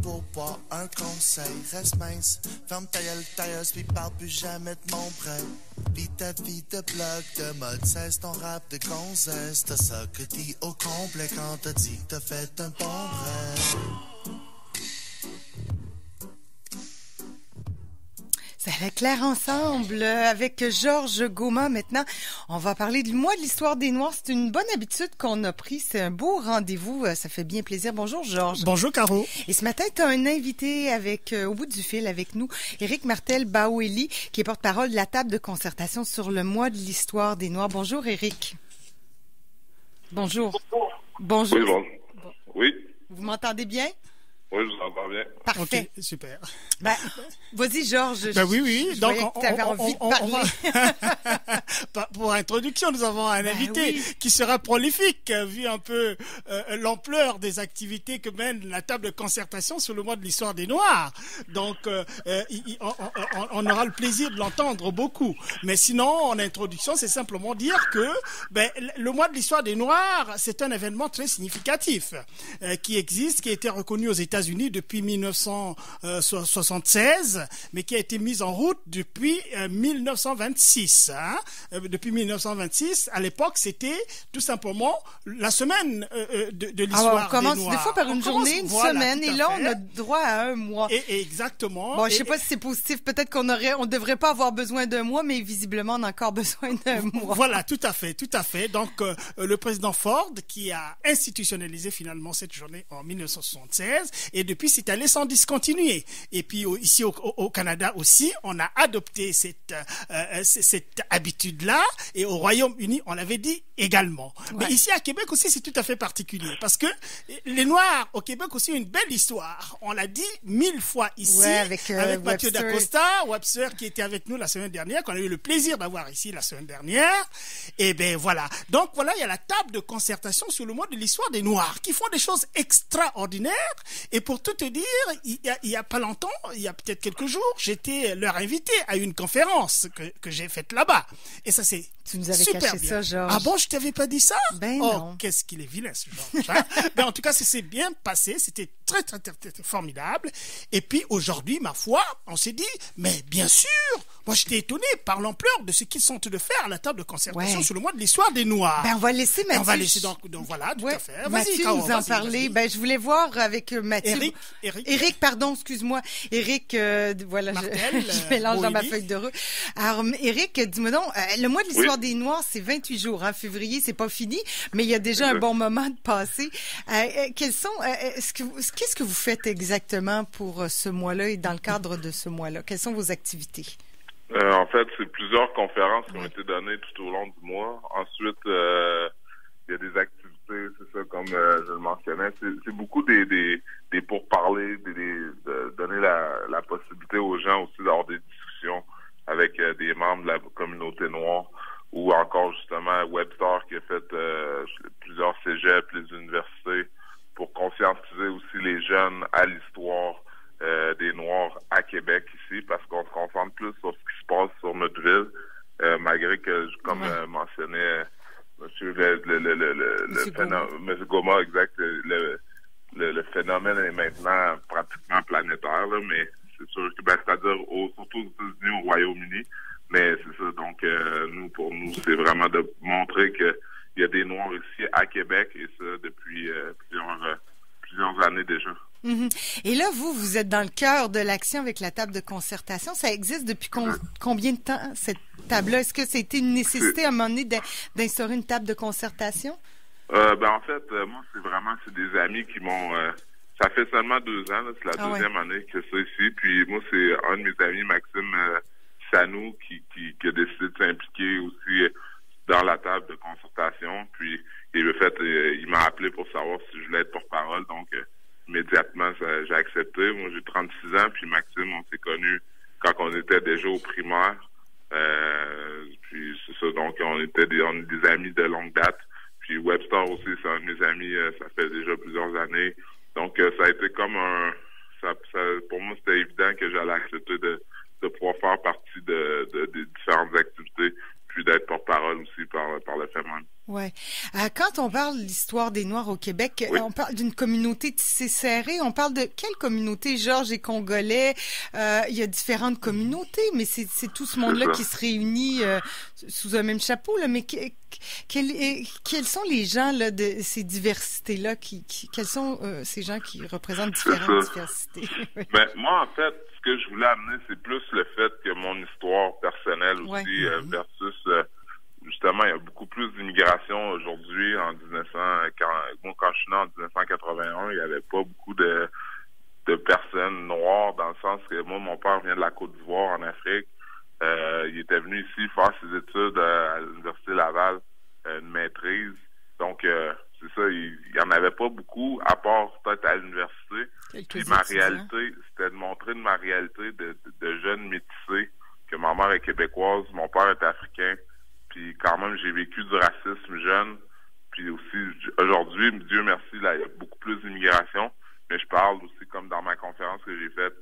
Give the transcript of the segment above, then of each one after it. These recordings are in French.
pour boire un conseil. Reste mince, ferme ta gueule tailleuse, puis parle plus jamais de mon prêt. Vis ta vie de blog, de mode, cesse ton rap de gonzesse. T'as ça que dis au complet quand t'as dit que t'as fait un bon rêve. Ça allait clair ensemble avec Georges Goma. Maintenant, on va parler du mois de l'histoire des Noirs. C'est une bonne habitude qu'on a pris. C'est un beau rendez-vous. Ça fait bien plaisir. Bonjour, Georges. Bonjour, Caro. Et ce matin, tu as un invité au bout du fil avec nous, Éric Martel-Baoueli, qui est porte-parole de la table de concertation sur le mois de l'histoire des Noirs. Bonjour, Éric. Bonjour. Bonjour. Oui, bon. Oui. Vous m'entendez bien? Oui, je vous entends bien. Parfait. Okay, super. Ben, vas-y, Georges. Ben oui. Donc, tu avais envie de parler. Pour introduction, nous avons un invité qui sera prolifique, vu un peu l'ampleur des activités que mène la table de concertation sur le mois de l'histoire des Noirs. Donc, on aura le plaisir de l'entendre beaucoup. Mais sinon, en introduction, c'est simplement dire que le mois de l'histoire des Noirs, c'est un événement très significatif qui existe, qui a été reconnu aux États-Unis depuis 1976, mais qui a été mise en route depuis 1926. Depuis 1926, à l'époque, c'était tout simplement la semaine de l'histoire des Noirs. On commence des fois par une journée, une semaine, et là, on a droit à un mois. Exactement. Bon, je sais pas si c'est positif. Peut-être qu'on devrait pas avoir besoin d'un mois, mais visiblement, on a encore besoin d'un mois. Voilà, tout à fait. Donc, le président Ford, qui a institutionnalisé finalement cette journée en 1976, et depuis, c'est allé sans discontinuer. Et puis, ici au Canada aussi, on a adopté cette habitude-là. Et au Royaume-Uni, on l'avait dit également. Ouais. Mais ici, à Québec aussi, c'est tout à fait particulier. Parce que les Noirs, au Québec aussi, ont une belle histoire. On l'a dit 1000 fois ici. Avec Mathieu Dacosta, Webster, qui était avec nous la semaine dernière, qu'on a eu le plaisir d'avoir ici la semaine dernière. Et ben voilà. Donc voilà, il y a la table de concertation sur le mois de l'histoire des Noirs, qui font des choses extraordinaires. Et pour tout te dire, il y a pas longtemps, il y a peut-être quelques jours, j'étais leur invité à une conférence que j'ai faite là-bas. Et ça, c'est tu nous avais super caché bien. ça, Georges. Ah bon, je t'avais pas dit ça? Ben non. Qu'est-ce qu'il est vilain, ce Georges. En tout cas, ça s'est bien passé. C'était très, très, très, très formidable. Et puis, aujourd'hui, ma foi, on s'est dit, mais bien sûr, moi, j'étais étonné par l'ampleur de ce qu'ils sont en train de faire à la table de concertation sur le mois de l'histoire des Noirs. Ben, on va laisser Mathieu. On va laisser donc voilà, tout à fait. Mathieu nous en parler. Ben, je voulais voir avec Mathieu. Éric, pardon, excuse-moi. Éric, voilà, Martel, je mélange dans ma feuille de route. Alors, Éric, dis-moi donc, le mois de l'histoire des Noirs, c'est 28 jours. Hein? Février, c'est pas fini, mais il y a déjà un bon moment de passé. Qu'est-ce que vous faites exactement pour ce mois-là et dans le cadre de ce mois-là? Quelles sont vos activités? En fait, c'est plusieurs conférences qui ont été données tout au long du mois. Ensuite, il y a des activités, c'est ça, comme je le mentionnais. C'est beaucoup des pourparlers, de donner la possibilité aux gens aussi d'avoir des discussions avec des membres de la communauté noire, ou encore justement Webster qui a fait plusieurs cégeps, les universités, pour conscientiser aussi les jeunes à l'histoire des Noirs à Québec ici, parce qu'on se concentre plus sur ce qui se passe sur notre ville, malgré que, comme mentionnait Monsieur Monsieur Goma, exact, le phénomène est maintenant pratiquement planétaire, là, mais c'est sûr que, c'est-à-dire surtout aux États-Unis, au Royaume-Uni, mais c'est ça. Donc, pour nous, c'est vraiment de montrer que il y a des Noirs ici à Québec, et ça depuis plusieurs années déjà. Mm-hmm. Et là, vous êtes dans le cœur de l'action avec la table de concertation. Ça existe depuis combien de temps, cette table-là? Est-ce que c'était une nécessité à un moment donné d'instaurer une table de concertation? En fait, moi, c'est des amis qui m'ont... ça fait seulement 2 ans, là, c'est la deuxième année que c'est ici. Puis moi, c'est un de mes amis, Maxime Sanou, qui a décidé de s'impliquer aussi dans la table de concertation. Puis il m'a appelé pour savoir si je voulais être porte-parole. Donc, immédiatement, j'ai accepté. Moi, j'ai 36 ans, puis Maxime, on s'est connus quand on était déjà au primaire. Puis c'est ça, donc on est des amis de longue date. Puis Webster aussi, c'est un de mes amis, ça fait déjà plusieurs années. Donc, ça a été comme pour moi, c'était évident que j'allais accepter de pouvoir faire partie des différentes activités, puis d'être porte-parole aussi par le fait même. Ouais. Quand on parle de l'histoire des Noirs au Québec, on parle d'une communauté tissée serrée. On parle de quelle communauté? Georges et Congolais. Il y a différentes communautés, mais c'est tout ce monde-là qui se réunit sous un même chapeau. Là. Mais quels sont les gens là de ces diversités-là? Quels sont ces gens qui représentent différentes diversités? Ben, moi, en fait, ce que je voulais amener, c'est plus le fait que mon histoire personnelle aussi versus... justement, il y a beaucoup plus d'immigration aujourd'hui en 1900. Moi, quand je suis né en 1981, il n'y avait pas beaucoup de personnes noires, dans le sens que moi, mon père vient de la Côte d'Ivoire, en Afrique. Il était venu ici faire ses études à l'Université Laval, une maîtrise. Donc, c'est ça, il n'y en avait pas beaucoup, à part peut-être à l'université. Puis ma réalité, c'était de montrer ma réalité de jeune métissé, que ma mère est québécoise, mon père est africain. Puis quand même, j'ai vécu du racisme jeune. Puis aussi, aujourd'hui, Dieu merci, là, il y a beaucoup plus d'immigration. Mais je parle aussi, comme dans ma conférence que j'ai faite,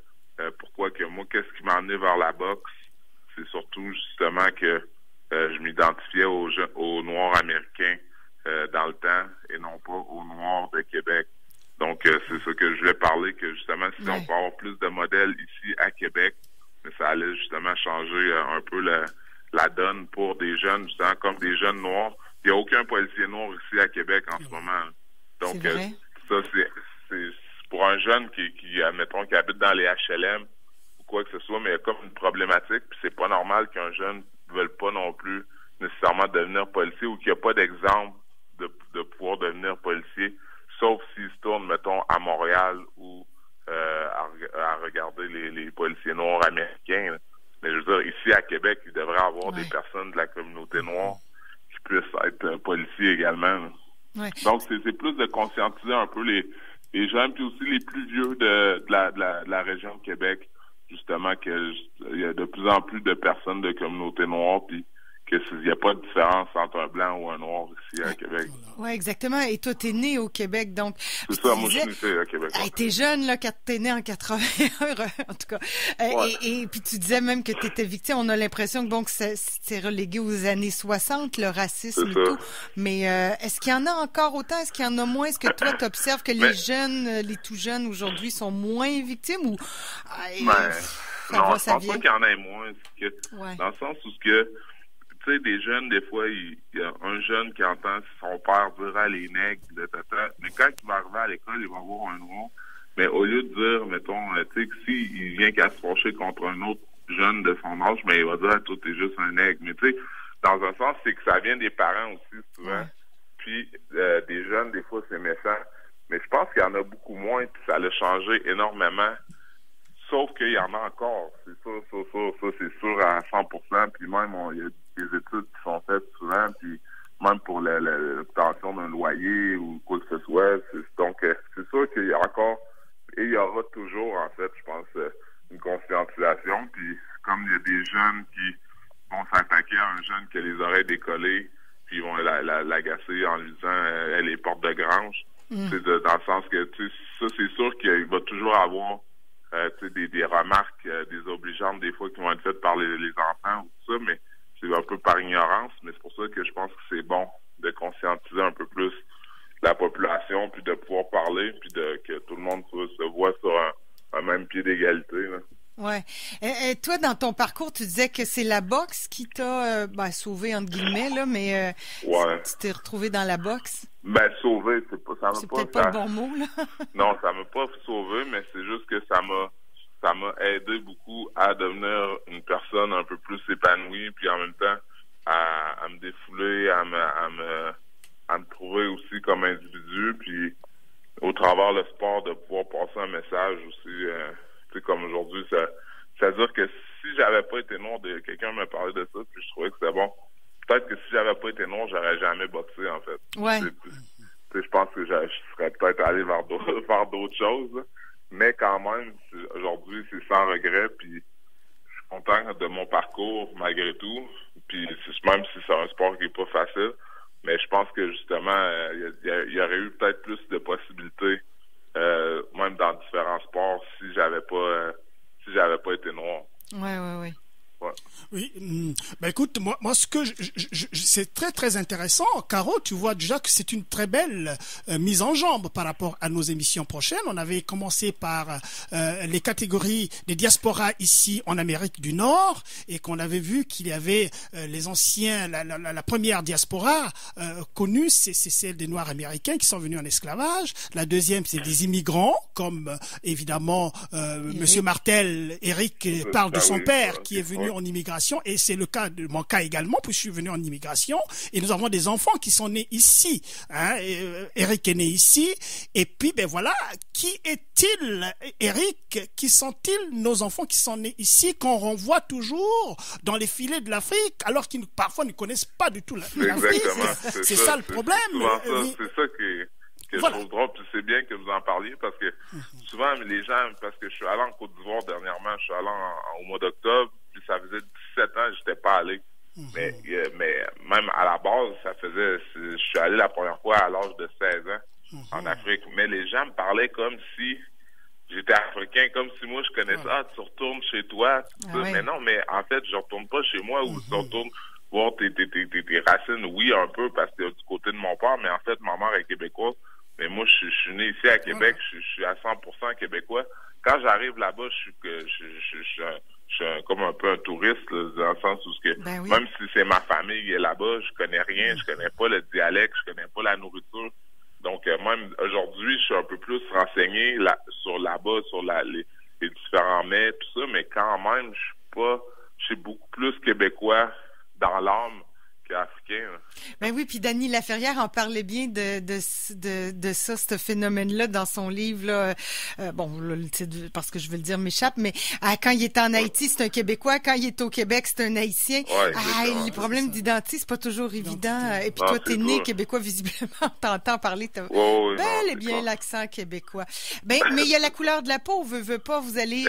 pourquoi que moi, qu'est-ce qui m'a amené vers la boxe? C'est surtout justement que je m'identifiais aux Noirs américains dans le temps et non pas aux Noirs de Québec. Donc, c'est ça que je voulais parler, que justement, si on peut avoir plus de modèles ici à Québec, mais ça allait justement changer un peu la donne pour des jeunes, justement, comme des jeunes noirs. Il n'y a aucun policier noir ici à Québec en ce moment. Donc, ça, c'est pour un jeune qui, admettons, qui habite dans les HLM ou quoi que ce soit, mais il y a comme une problématique, puis c'est pas normal qu'un jeune ne veuille pas non plus nécessairement devenir policier ou qu'il n'y a pas d'exemple de pouvoir devenir policier, sauf s'il se tourne, mettons, à Montréal ou à regarder les policiers noirs américains. Mais je veux dire, ici à Québec, il devrait y avoir des personnes de la communauté noire qui puissent être policiers également. Donc, c'est plus de conscientiser un peu les jeunes, puis aussi les plus vieux de la région de Québec, justement, qu'il y a de plus en plus de personnes de communauté noire, puis qu'il n'y a pas de différence entre un blanc ou un noir ici à Québec. Oui, exactement. Et toi, t'es né au Québec, donc... C'est ça, moi, je suis né au Québec. T'es jeune, là, quand t'es né en 81, en tout cas. Et puis tu disais même que t'étais victime. On a l'impression que, bon, que c'est relégué aux années 60, le racisme et tout. Mais est-ce qu'il y en a encore autant? Est-ce qu'il y en a moins? Est-ce que toi, t'observes que les jeunes, les tout jeunes aujourd'hui sont moins victimes ou... non, je pense pas qu'il y en ait moins. Dans le sens où tu sais, des jeunes, des fois, il y a un jeune qui entend son père dire les nègres, mais quand il va arriver à l'école, il va voir un noir. Mais au lieu de dire, mettons, tu sais, que s'il vient qu'à se fâcher contre un autre jeune de son âge, mais il va dire, toi, t'es juste un nègre. Mais tu sais, dans un sens, c'est que ça vient des parents aussi, souvent. Puis, des jeunes, des fois, c'est méchant. Mais je pense qu'il y en a beaucoup moins, puis ça a changé énormément. Sauf qu'il y en a encore. C'est sûr, ça, c'est sûr à 100%. Puis même, il y a des études qui sont faites souvent, puis même pour l'obtention d'un loyer ou quoi que ce soit. Donc, c'est sûr qu'il y a encore, et il y aura toujours, en fait, je pense, une conscientisation. Puis comme il y a des jeunes qui vont s'attaquer à un jeune qui a les oreilles décollées, puis ils vont l'agacer en lui disant elle est porte de grange. Dans le sens que, ça, c'est sûr qu'il va toujours avoir des remarques désobligeantes des fois qui vont être faites par les enfants ou tout ça, mais c'est un peu par ignorance, mais c'est pour ça que je pense que c'est bon de conscientiser un peu plus la population, puis de pouvoir parler, puis que tout le monde se voit sur un même pied d'égalité. Ouais. Et toi, dans ton parcours, tu disais que c'est la boxe qui t'a sauvé, entre guillemets, là, mais tu t'es retrouvé dans la boxe? Ben, sauvé, c'est peut-être pas le bon mot, là. Non, ça m'a pas sauvé, mais c'est juste que ça m'a aidé beaucoup à devenir une personne un peu plus épanouie, puis en même temps à me défouler, à me trouver aussi comme individu, puis au travers le sport de pouvoir passer un message aussi, tu sais, comme aujourd'hui, c'est-à-dire que si j'avais pas été noir, quelqu'un m'a parlé de ça, puis je trouvais que c'était bon. Peut-être que si j'avais pas été noir, j'aurais jamais boxé, en fait. Ouais. Je pense que je serais peut-être allé vers d'autres choses, mais quand même, aujourd'hui, c'est sans regret, puis je suis content de mon parcours, malgré tout, puis même si c'est un sport qui est pas facile, mais je pense que, justement, il y aurait eu peut-être plus de possibilités, même dans différents sports, si j'avais pas été noir. Ouais. Ouais. Oui, écoute, moi ce que c'est très très intéressant. Caro, tu vois déjà que c'est une très belle mise en jambe par rapport à nos émissions prochaines. On avait commencé par les catégories des diasporas ici en Amérique du Nord et qu'on avait vu qu'il y avait les anciens, la première diaspora connue, c'est celle des Noirs américains qui sont venus en esclavage. La deuxième, c'est des immigrants, comme évidemment Monsieur Martel, Eric parle de son père qui est venu en immigration. Et c'est le cas de mon cas également, puis je suis venu en immigration, et nous avons des enfants qui sont nés ici. Eric est né ici, et puis voilà, qui est-il, Eric? Qui sont-ils nos enfants qui sont nés ici, qu'on renvoie toujours dans les filets de l'Afrique, alors qu'ils parfois ne connaissent pas du tout l'Afrique? C'est ça le problème. C'est ça que je trouve drôle, puis c'est bien que vous en parliez, parce que souvent les gens, parce que je suis allé en Côte d'Ivoire dernièrement, je suis allé au mois d'octobre, puis ça faisait 17 ans que j'étais pas allé. Mais même à la base, je suis allé la première fois à l'âge de 16 ans en Afrique. Mais les gens me parlaient comme si j'étais africain, comme si moi je connaissais, tu retournes chez toi. Mais non, mais en fait, je retourne pas chez moi, ou je retourne voir tes racines, oui, un peu, parce que du côté de mon père, mais en fait, ma mère est québécoise. Mais moi, je suis né ici à Québec, je suis à 100% québécois. Quand j'arrive là-bas, je suis comme un peu un touriste, là, dans le sens où même si c'est ma famille qui est là-bas, je connais rien, je connais pas le dialecte, je connais pas la nourriture. Donc, même aujourd'hui, je suis un peu plus renseigné sur les différents mets, tout ça, mais quand même, je suis beaucoup plus québécois dans l'âme africain. Ben oui, puis Dany Laferrière en parlait bien de ça, ce phénomène-là, dans son livre, là. Le titre, parce que je veux le dire, m'échappe, mais quand il était en Haïti, c'est un Québécois, quand il est au Québec, c'est un Haïtien. Les problèmes d'identité, c'est pas toujours évident. Et puis toi, t'es né Québécois, visiblement, t'entends parler, bel et bien l'accent québécois. Mais il y a la couleur de la peau, veut pas, vous allez,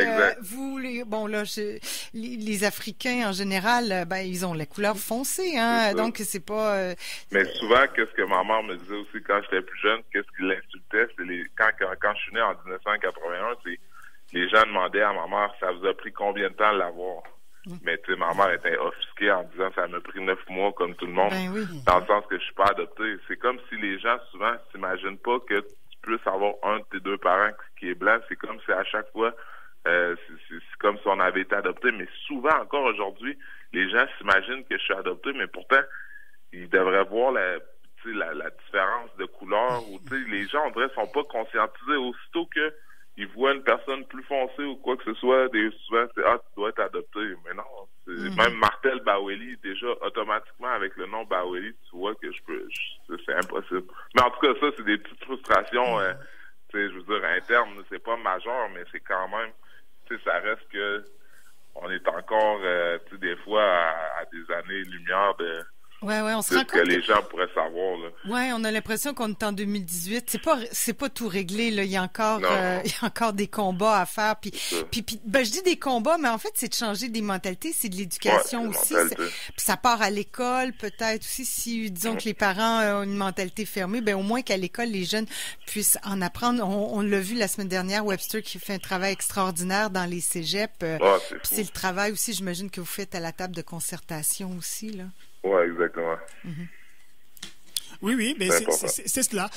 les Africains, en général, ils ont la couleur foncée, hein. Donc, c'est pas... Mais souvent, qu'est-ce que ma mère me disait aussi quand j'étais plus jeune, qu'est-ce qui l'insultait, c'est quand je suis né en 1981, c'est les gens demandaient à ma mère, ça vous a pris combien de temps de l'avoir? Mais tu sais, ma mère était offusquée en disant, ça m'a pris 9 mois comme tout le monde, dans le sens que je suis pas adopté. C'est comme si les gens, souvent, s'imaginent pas que tu puisses avoir un de tes deux parents qui est blanc. C'est comme si à chaque fois, c'est comme si on avait été adopté. Mais souvent, encore aujourd'hui, les gens s'imaginent que je suis adopté, mais pourtant, ils devraient voir la différence de couleur. Ou les gens, on dirait, sont pas conscientisés. Aussitôt que ils voient une personne plus foncée ou quoi que ce soit, souvent, c'est « Ah, tu dois être adopté ». Mais non, même Martel Baweli, déjà, automatiquement, avec le nom Baweli, tu vois que c'est impossible. Mais en tout cas, ça, c'est des petites frustrations, je veux dire, internes. C'est pas majeur, mais c'est quand même, ça reste que on est encore, des fois, à des années-lumière de on se rend compte que les gens pourraient savoir, là. Ouais, on a l'impression qu'on est en 2018. C'est pas tout réglé, là. Il y a encore des combats à faire. Puis, je dis des combats, mais en fait, c'est de changer des mentalités, c'est de l'éducation aussi. Puis ça part à l'école, peut-être aussi, si, disons que les parents ont une mentalité fermée, au moins qu'à l'école, les jeunes puissent en apprendre. On l'a vu la semaine dernière, Webster qui fait un travail extraordinaire dans les cégeps. Puis c'est le travail aussi, j'imagine, que vous faites à la table de concertation aussi, là. Oui, exactement. Oui, mais c'est cela.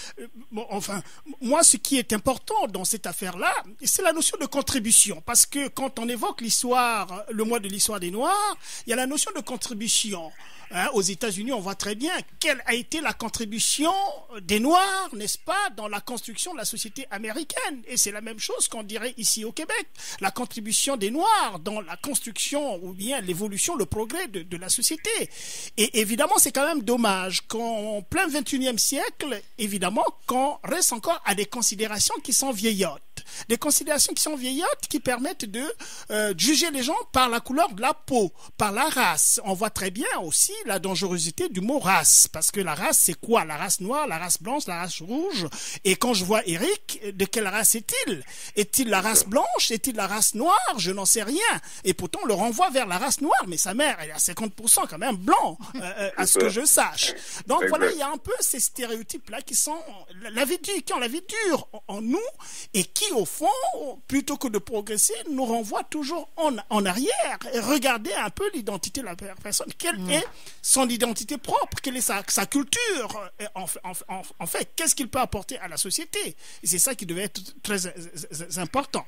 Moi, ce qui est important dans cette affaire-là, c'est la notion de contribution. Parce que quand on évoque le mois de l'histoire des Noirs, il y a la notion de contribution. Aux États-Unis, on voit très bien quelle a été la contribution des Noirs, n'est-ce pas, dans la construction de la société américaine. Et c'est la même chose qu'on dirait ici au Québec. La contribution des Noirs dans la construction ou bien l'évolution, le progrès de la société. Et évidemment, c'est quand même dommage qu'en plein 21e siècle, évidemment, qu'on reste encore à des considérations qui sont vieillottes. Des considérations qui sont vieillottes, qui permettent de juger les gens par la couleur de la peau, par la race. On voit très bien aussi la dangerosité du mot race, parce que la race, c'est quoi? La race noire, la race blanche, la race rouge. Et quand je vois Eric, de quelle race est-il? Est-il la race blanche? Est-il la race noire? Je n'en sais rien. Et pourtant, on le renvoie vers la race noire, mais sa mère, elle est à 50% quand même blanc, à ce que je sache. Donc voilà, il y a un peu ces stéréotypes-là qui ont la vie dure en nous, et qui, au fond, plutôt que de progresser, nous renvoie toujours en arrière. Et regardez un peu l'identité de la personne. Quelle est son identité propre? Quelle est sa culture? En fait, qu'est-ce qu'il peut apporter à la société? Et c'est ça qui devait être très important.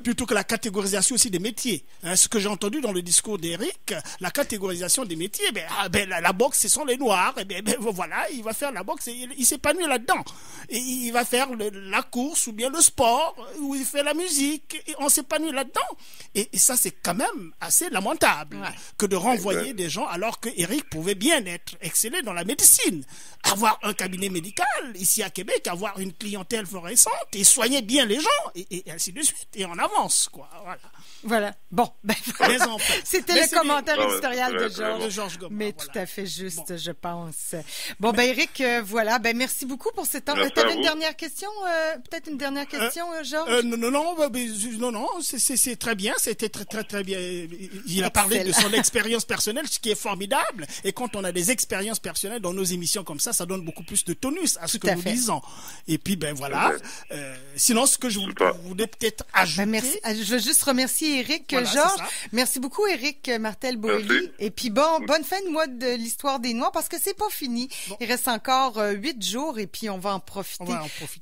Plutôt que la catégorisation aussi des métiers. Ce que j'ai entendu dans le discours d'Éric, la catégorisation des métiers, la boxe, ce sont les noirs. Voilà, il va faire la boxe et il s'épanouit là-dedans. Et il va faire la course ou bien le sport, où il fait la musique, et on s'épanouit là-dedans. Et ça, c'est quand même assez lamentable que de renvoyer des gens, alors que Éric pouvait bien être excellé dans la médecine, avoir un cabinet médical ici à Québec, avoir une clientèle florissante et soigner bien les gens, et ainsi de suite. Et on avance, quoi. Voilà. Bon, c'était le commentaire éditorial de Georges Gomard. Mais tout à fait juste, je pense. Bon, Éric, voilà. Merci beaucoup pour ce temps. Tu avais une dernière question? Peut-être une dernière question, Georges? Non, c'est très bien. C'était très bien. Il a parlé de son expérience personnelle, ce qui est formidable. Et quand on a des expériences personnelles dans nos émissions comme ça donne beaucoup plus de tonus à ce que nous disons. Et puis, voilà. Sinon, ce que je voulais peut-être ajouter... merci. Je veux juste remercier Éric, Georges. Merci beaucoup, Éric Martel-Boilly. Et puis bonne fin de mois de l'histoire des Noirs, parce que c'est pas fini. Il reste encore 8 jours et puis on va en profiter.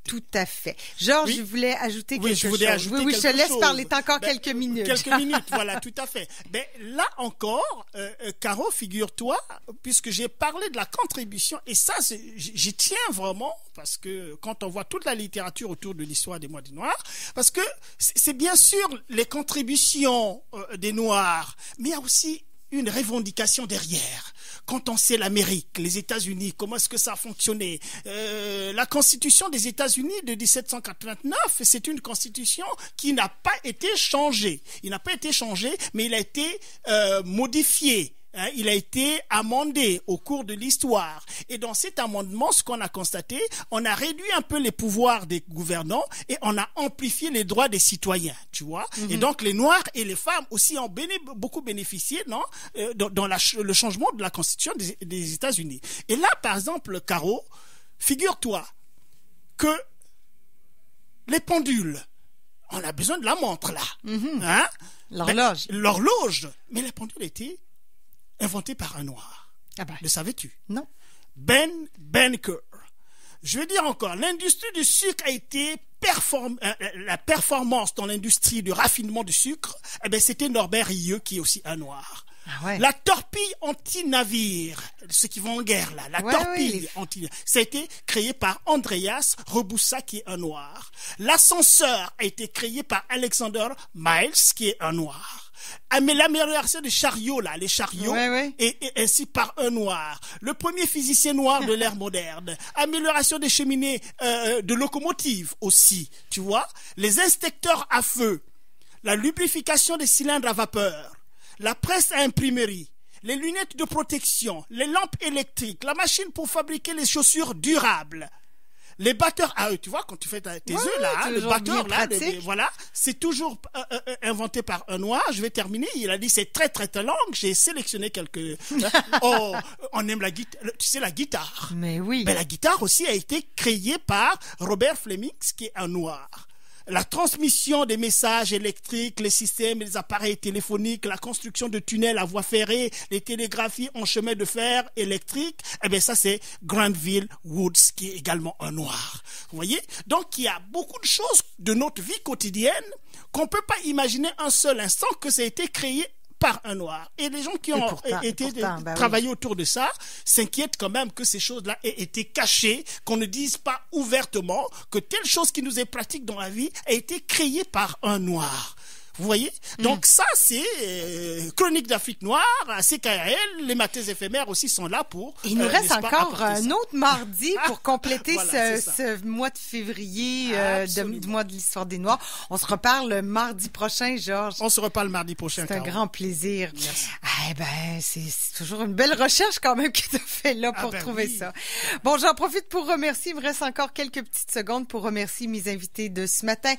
Tout à fait. Georges, je voulais ajouter quelque chose. Je te laisse parler encore quelques minutes. Voilà, tout à fait. Là encore, Caro, figure-toi, puisque j'ai parlé de la contribution, et ça, j'y tiens vraiment, parce que quand on voit toute la littérature autour de l'histoire des Mois des Noirs, parce que c'est bien sûr les contributions des Noirs, mais il y a aussi une revendication derrière. Quand on sait l'Amérique, les États-Unis, comment est-ce que ça a fonctionné? La Constitution des États-Unis de 1789, c'est une constitution qui n'a pas été changée. Il n'a pas été changé, mais il a été modifié. Il a été amendé au cours de l'histoire. Et dans cet amendement, ce qu'on a constaté, on a réduit un peu les pouvoirs des gouvernants et on a amplifié les droits des citoyens, tu vois. Et donc, les Noirs et les femmes aussi ont beaucoup bénéficié, dans le changement de la Constitution des États-Unis. Et là, par exemple, Caro, figure-toi que les pendules, on a besoin de la montre, là. L'horloge. L'horloge. Mais les pendules étaient inventé par un Noir. Le savais-tu? Non. Ben Benker. Je veux dire encore, l'industrie du sucre a été la performance dans l'industrie du raffinement du sucre, c'était Norbert Rieu, qui est aussi un Noir. La torpille anti-navire, ceux qui vont en guerre là, torpille anti-navire, ça a été créé par Andreas Reboussa, qui est un Noir. L'ascenseur a été créé par Alexander Miles, qui est un Noir. Mais l'amélioration des chariots, les chariots, et ainsi par un Noir. Le premier physicien noir de l'ère moderne. Amélioration des cheminées de locomotives aussi, tu vois. Les inspecteurs à feu. La lubrification des cylindres à vapeur. La presse à imprimerie. Les lunettes de protection. Les lampes électriques. La machine pour fabriquer les chaussures durables. Les batteurs à eux, tu vois, quand tu fais tes œufs là, le batteur là, voilà, c'est toujours inventé par un Noir. Je vais terminer. Il a dit c'est très langue. J'ai sélectionné quelques. On aime la guitare. Tu sais la guitare. Mais oui. Mais la guitare aussi a été créée par Robert Flemings, qui est un Noir. La transmission des messages électriques, les systèmes et les appareils téléphoniques, la construction de tunnels à voie ferrée, les télégraphies en chemin de fer électrique, ça c'est Granville Woods, qui est également un Noir. Vous voyez? Donc il y a beaucoup de choses de notre vie quotidienne qu'on peut pas imaginer un seul instant que ça a été créé par un Noir. Et les gens qui ont travaillé autour de ça s'inquiètent quand même que ces choses-là aient été cachées, qu'on ne dise pas ouvertement que telle chose qui nous est pratique dans la vie a été créée par un Noir. Vous voyez? Donc ça, c'est Chronique d'Afrique noire, à CKRL, les matins éphémères aussi sont là pour... Il nous reste encore un autre mardi pour compléter ce mois de février du mois de l'histoire des Noirs. On se reparle mardi prochain, Georges. On se reparle mardi prochain. C'est un grand plaisir. Merci. C'est toujours une belle recherche quand même que tu as fait là pour trouver ça. Bon, j'en profite pour remercier, il me reste encore quelques petites secondes pour remercier mes invités de ce matin.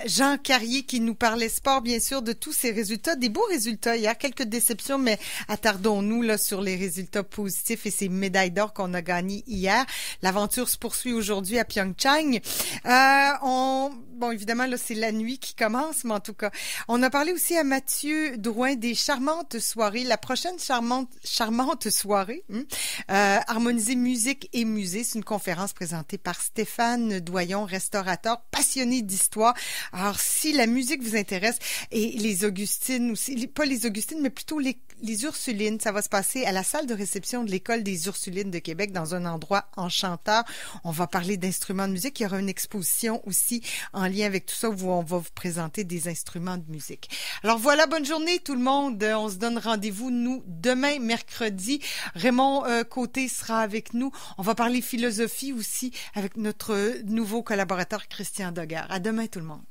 Jean Carrier qui nous parlait sport sport, bien sûr, de tous ces résultats, des beaux résultats. Il y a quelques déceptions, mais attardons-nous là sur les résultats positifs et ces médailles d'or qu'on a gagnées hier. L'aventure se poursuit aujourd'hui à Pyeongchang. Bon, évidemment, là, c'est la nuit qui commence, mais en tout cas, on a parlé aussi à Mathieu Drouin des charmantes soirées. La prochaine charmante soirée, harmoniser musique et musée, c'est une conférence présentée par Stéphane Doyon, restaurateur passionné d'histoire. Alors, si la musique vous intéresse, et les Augustines aussi, pas les Augustines, mais plutôt les Ursulines, ça va se passer à la salle de réception de l'École des Ursulines de Québec, dans un endroit enchanteur. On va parler d'instruments de musique. Il y aura une exposition aussi en lien avec tout ça où on va vous présenter des instruments de musique. Alors voilà, bonne journée tout le monde. On se donne rendez-vous, nous, demain, mercredi. Raymond Côté sera avec nous. On va parler philosophie aussi avec notre nouveau collaborateur Christian Dogard. À demain tout le monde.